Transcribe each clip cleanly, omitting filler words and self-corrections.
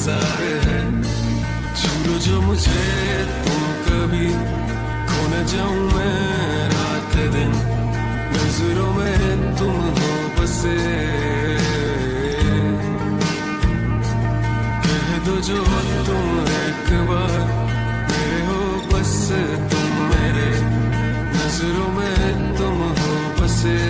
इंतजार है। छू लो जो मुझे तुम कभी, खो न जाऊं मैं रात दिन, नजरों में तुम हो बसे। कह दो जो तुम एक बार मेरे हो, बस तुम मेरे, नजरों में तुम हो बसे।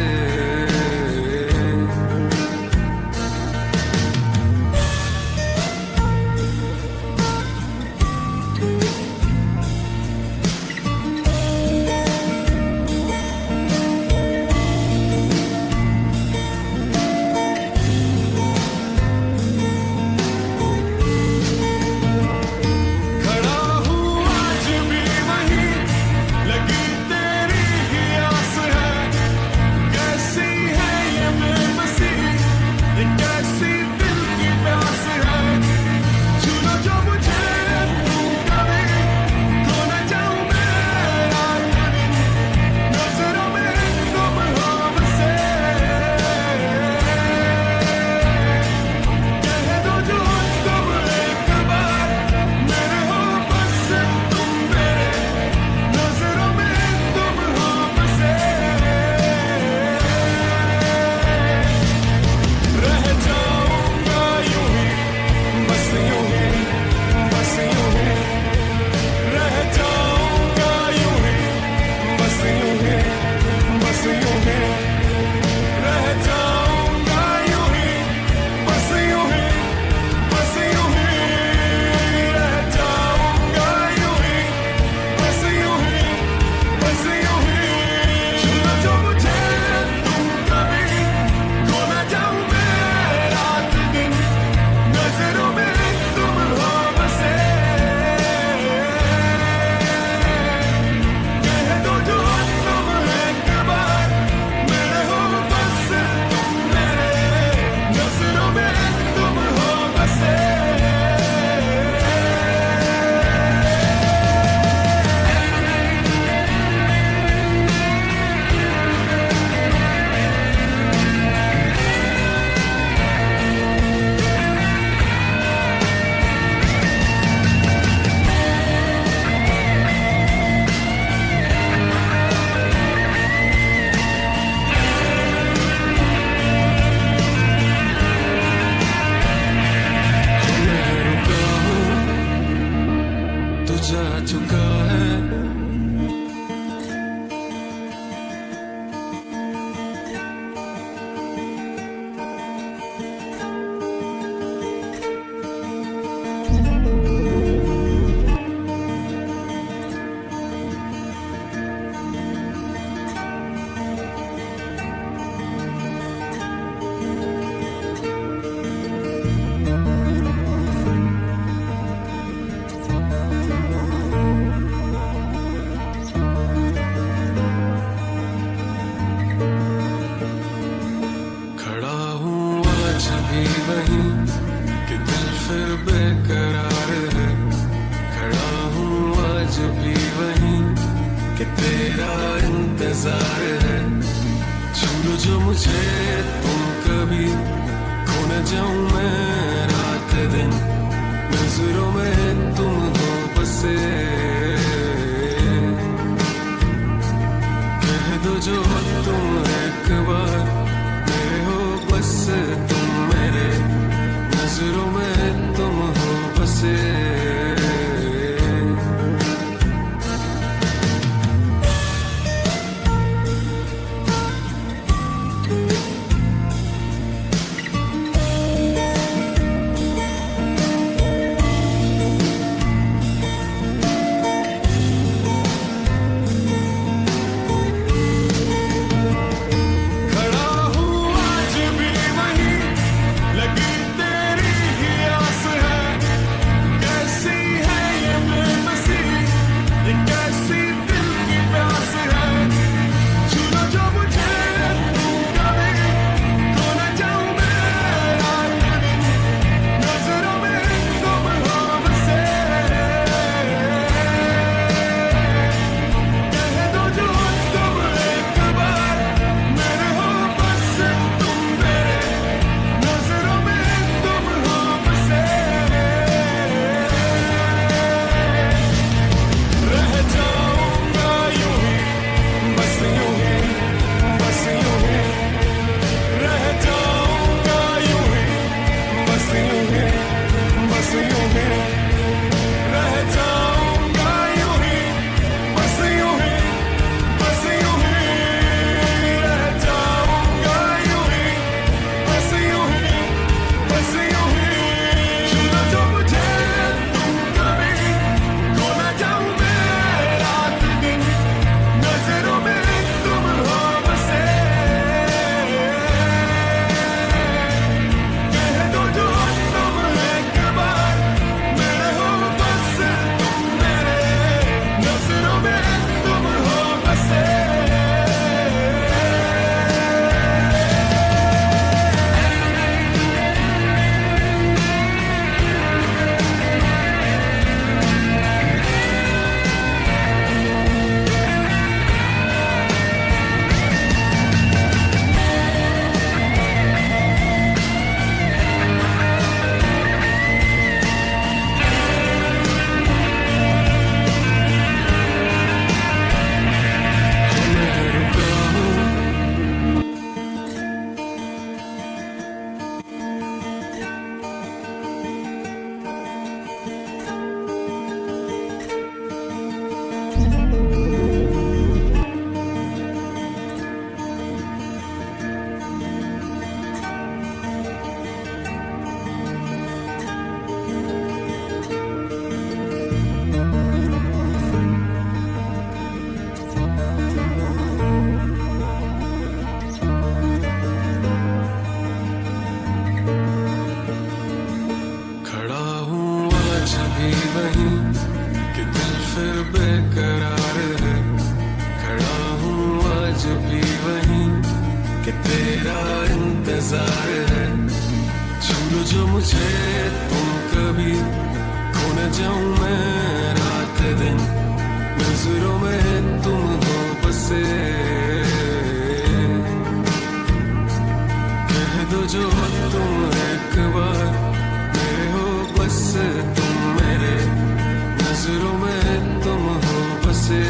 जा चुका है वहीं कि दिल फिर बेकरार है। खड़ा हूँ आज भी वहीं कि तेरा इंतजार है। छू लो जो मुझे तुम कभी, खो न जाऊं मैं रात दिन, नजरों में तुम हो बसे। कह दो जो तुम एक बार मेरे हो, बस तुम मेरे, नजरों में तुम हो बसे। तेरा इंतजार है। छू जो मुझे तुम कभी, खो न जाऊं मैं रात दिन, नजरों में तुम हो बसे। कह दो जो तुम एक बार मेरे हो, बस तुम मेरे, नजरों में तुम हो बसे।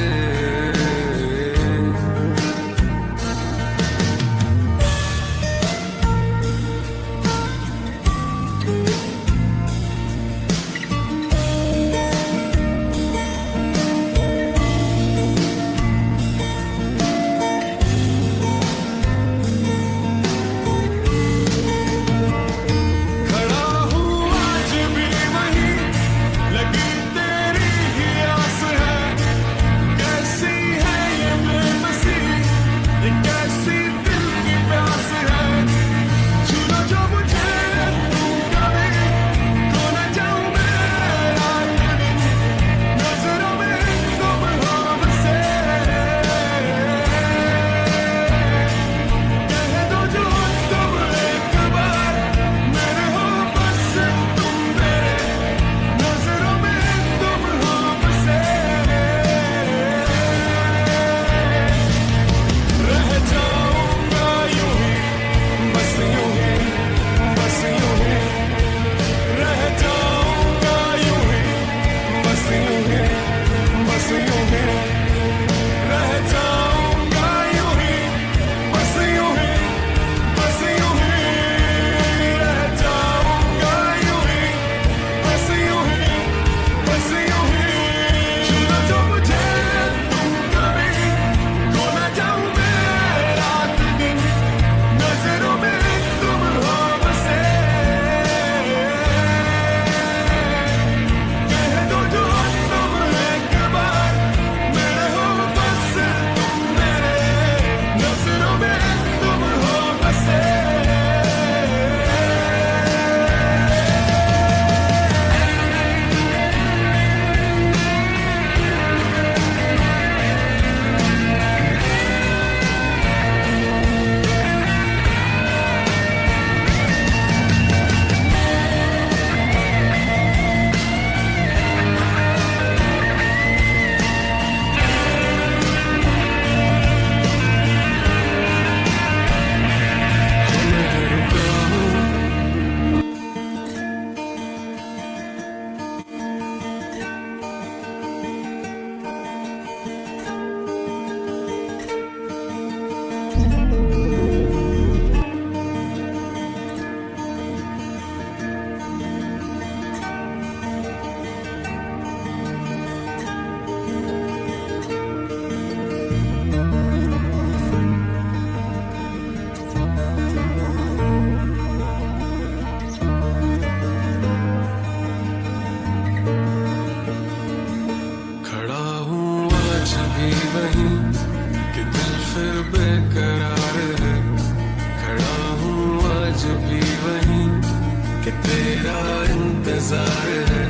इंतजार है।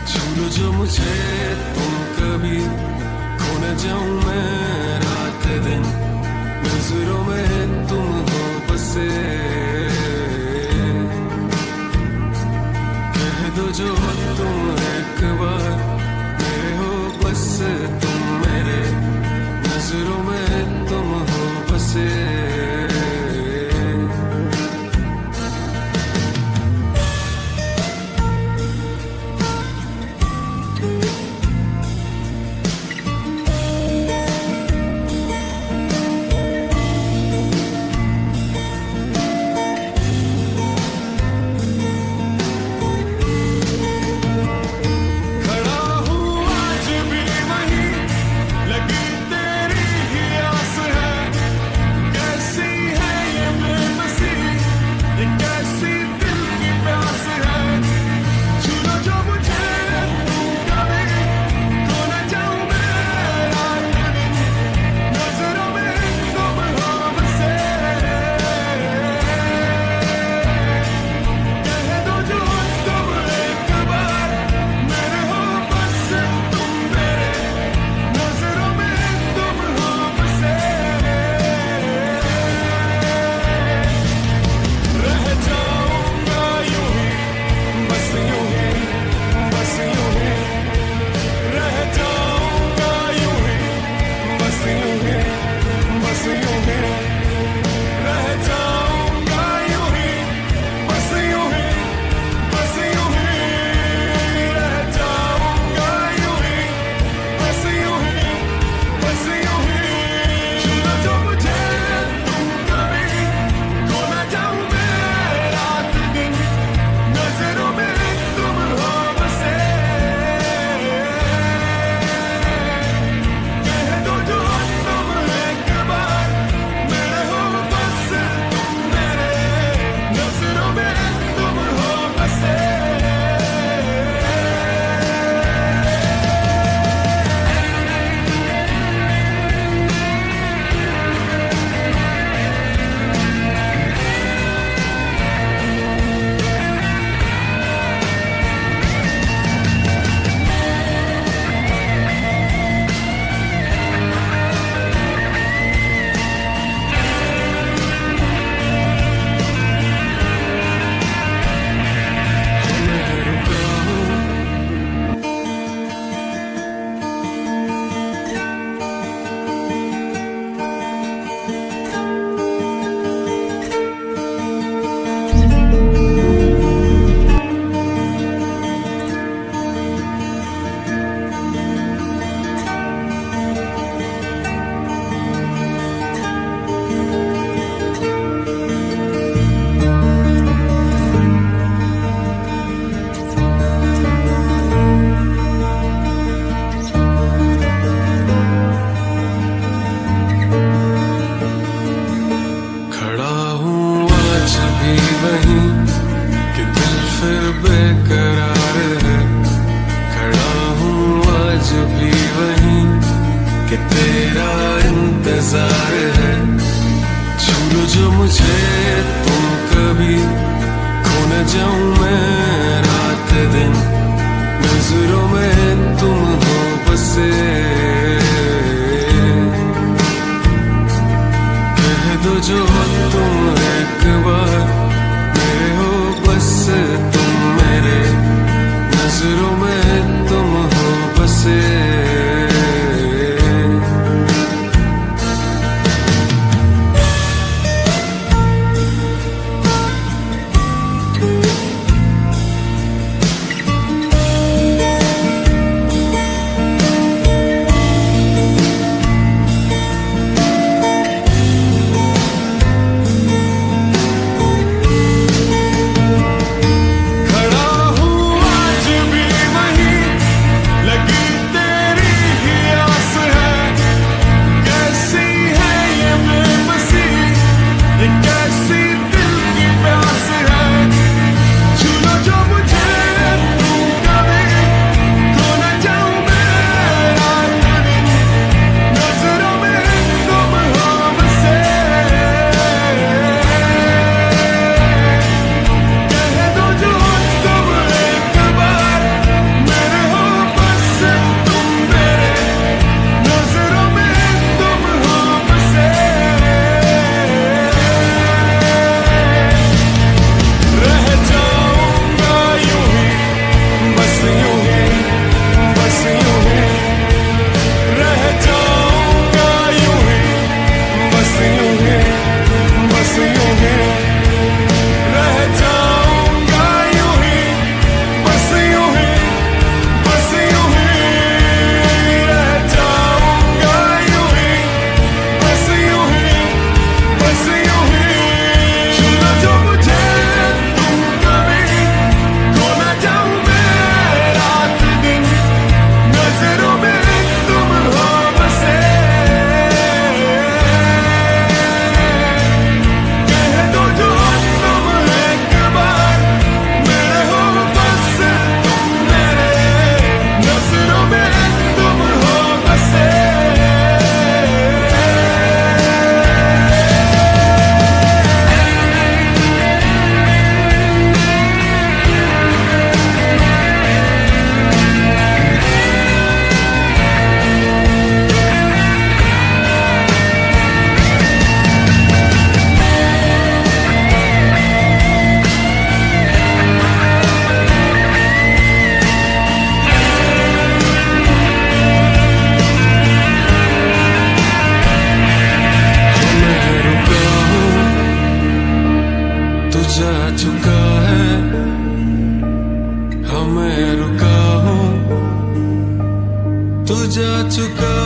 छू जो मुझे तुम कभी, खो न जाऊं मैं रात दिन, नजरों में तुम हो बसे। कह दो जो तुम एक बार मेरे हो, बस तुम मेरे, नजरों में तुम हो बसे। भी वहीं कि दिल फिर बेकरार है। खड़ा हूँ आज भी वहीं कि तेरा इंतजार है। छू लो जो मुझे तुम कभी, खो न जाऊं मैं रात दिन, नजरों में तुम हो बसे। कह दो जो तुम एक बार मेरे हो, बस तुम मेरे, नजरों में तुम हो बसे। जा चुका है, हमें रुका हूँ, तू जा चुका